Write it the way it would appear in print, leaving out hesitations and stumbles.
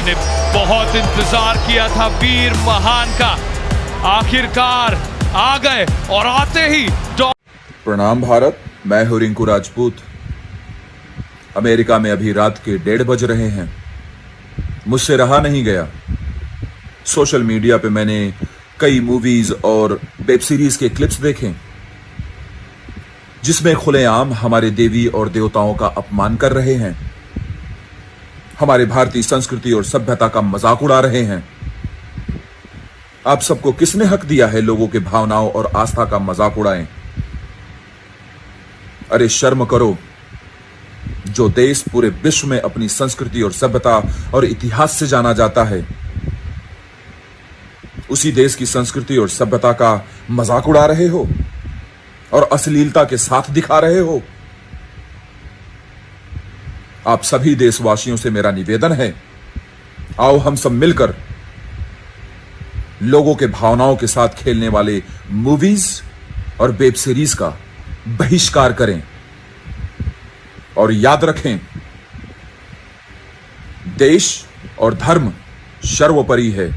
मैंने बहुत इंतजार किया था वीर महान का, आखिरकार आ गए और आते ही प्रणाम भारत, मैं हूं रिंकू राजपूत। अमेरिका में अभी रात के 1:30 बज रहे हैं। मुझसे रहा नहीं गया। सोशल मीडिया पे मैंने कई मूवीज और वेब सीरीज के क्लिप्स देखे जिसमें खुलेआम हमारे देवी और देवताओं का अपमान कर रहे हैं, हमारे भारतीय संस्कृति और सभ्यता का मजाक उड़ा रहे हैं। आप सबको किसने हक दिया है लोगों के भावनाओं और आस्था का मजाक उड़ाएं? अरे शर्म करो। जो देश पूरे विश्व में अपनी संस्कृति और सभ्यता और इतिहास से जाना जाता है, उसी देश की संस्कृति और सभ्यता का मजाक उड़ा रहे हो और अश्लीलता के साथ दिखा रहे हो। आप सभी देशवासियों से मेरा निवेदन है, आओ हम सब मिलकर लोगों के भावनाओं के साथ खेलने वाले मूवीज और वेब सीरीज का बहिष्कार करें। और याद रखें, देश और धर्म सर्वोपरि है।